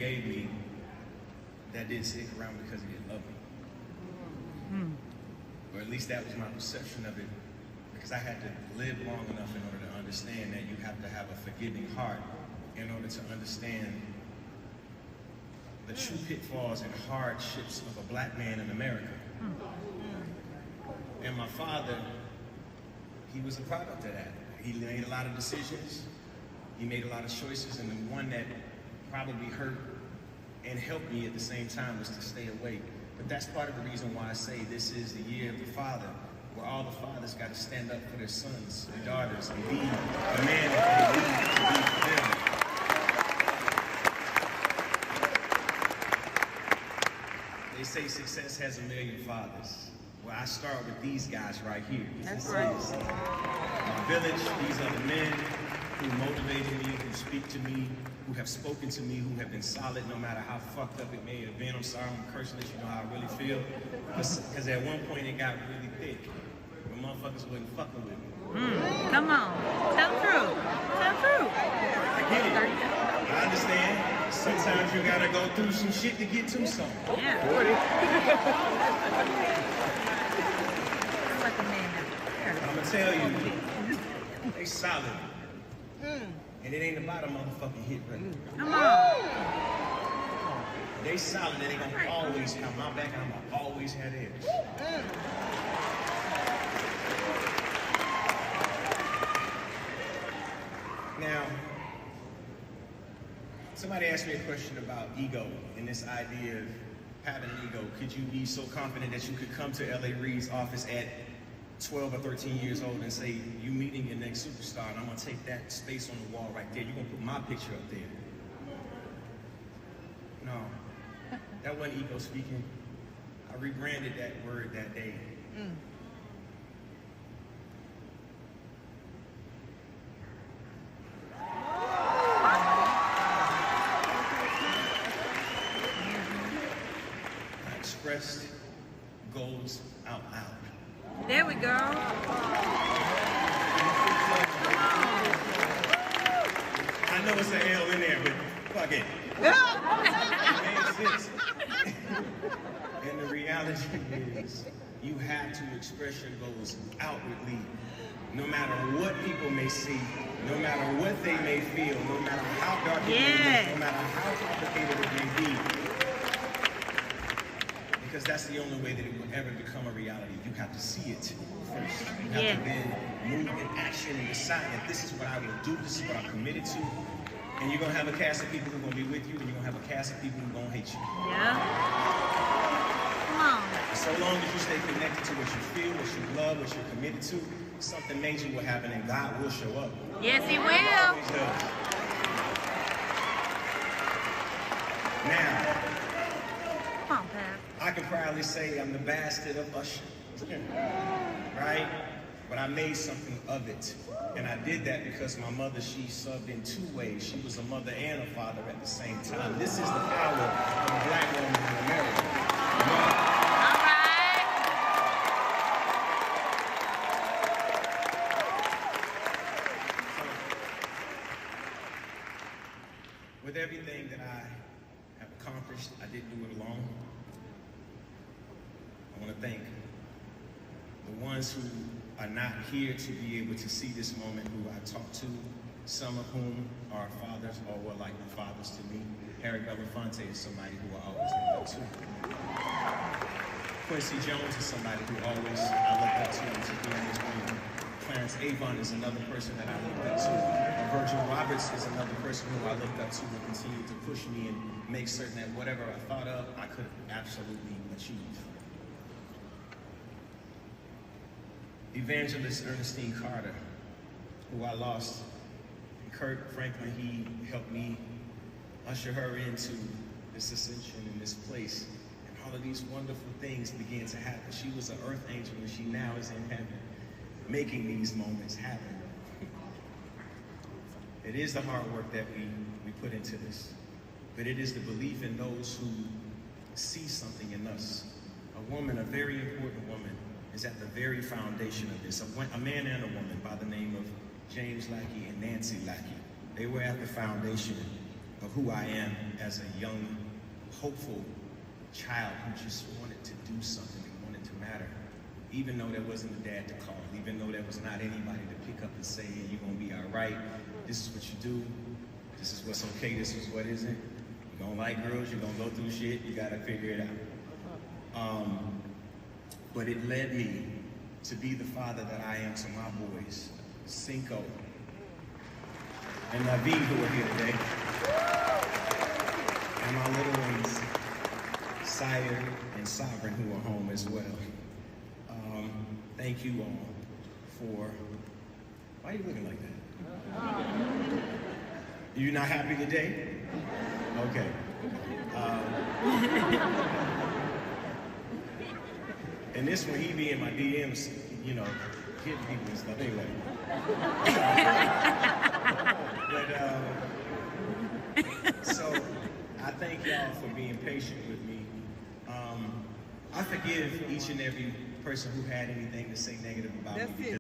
gave me that didn't stick around because he didn't love me. Or at least that was my perception of it, because I had to live long enough in order to understand that you have to have a forgiving heart in order to understand the true pitfalls and hardships of a black man in America. And my father, he was a product of that. He made a lot of decisions, he made a lot of choices, and the one that probably hurt and helped me at the same time was to stay away. But that's part of the reason why I say this is the year of the father, where all the fathers got to stand up for their sons, their daughters, and be the man that they need to be for them. They say success has a million fathers. Well, I start with these guys right here. That's right. My village, these are the men who motivated me, who speak to me, who have spoken to me, who have been solid no matter how fucked up it may have been. I'm sorry, I'm cursing, let you know how I really feel. Because at one point it got really thick, when motherfuckers wasn't fucking with me. Come on, tell the truth. Tell the truth. I get it. I understand. Sometimes you gotta go through some shit to get to something. Yeah. Like a man out there. I'm gonna tell you, they solid. And it ain't about a motherfucking hit record. Come on. They solid and they gonna always have my back and I'm gonna always have theirs. Now, somebody asked me a question about ego and this idea of having an ego. Could you be so confident that you could come to L.A. Reid's office at 12 or 13 years old and say, you meeting your next superstar, and I'm gonna take that space on the wall right there. You're gonna put my picture up there. No, that wasn't ego speaking. I rebranded that word that day. I expressed goals out loud. There we go. I know it's an L in there, but fuck it. It made sense. And the reality is, you have to express your goals outwardly, no matter what people may see, no matter what they may feel, no matter how dark it may look, no matter how complicated it may be. Because that's the only way that it will ever become a reality. You have to see it first. You have to then move in action and decide that this is what I will do, this is what I'm committed to. And you're gonna have a cast of people who are gonna be with you, and you're gonna have a cast of people who are gonna hate you. Yeah. Come on. So long as you stay connected to what you feel, what you love, what you're committed to, something major will happen and God will show up. Yes, he will. He always does. Now, Come on, Pat. I can proudly say I'm the bastard of Usher, right? But I made something of it. And I did that because my mother, she subbed in two ways. She was a mother and a father at the same time. This is the power of a black woman in America. All right. With everything that I have accomplished, I didn't do it alone. I want to thank the ones who are not here to be able to see this moment, who I talked to, some of whom are fathers or were like fathers to me. Eric Belafonte is somebody who I always looked up to. Quincy Jones is somebody who I looked up to and to be in this room. Clarence Avon is another person that I looked up to. Virgil Roberts is another person who I looked up to and continued to push me and make certain that whatever I thought of, I could absolutely achieve. Evangelist Ernestine Carter, who I lost. And Kirk Franklin, he helped me usher her into this ascension in this place. And all of these wonderful things began to happen. She was an earth angel and she now is in heaven, making these moments happen. It is the hard work that we put into this, but it is the belief in those who see something in us. A woman, a very important woman, is at the very foundation of this. A man and a woman by the name of James Lackey and Nancy Lackey. They were at the foundation of who I am as a young, hopeful child who just wanted to do something and wanted to matter. Even though there wasn't a dad to call, even though there was not anybody to pick up and say, hey, you're gonna be all right, this is what you do, this is what's okay, this is what isn't. You're gonna like girls, you're gonna go through shit, you gotta figure it out. But it led me to be the father that I am to my boys, Cinco and Naveed, who are here today, and my little ones, Sire and Sovereign, who are home as well. Thank you all for, why are you looking like that? You not happy today? Okay. And this one, he be in my DMs, you know, hitting people and stuff. Anyway. So I thank y'all for being patient with me. I forgive each and every person who had anything to say negative about me.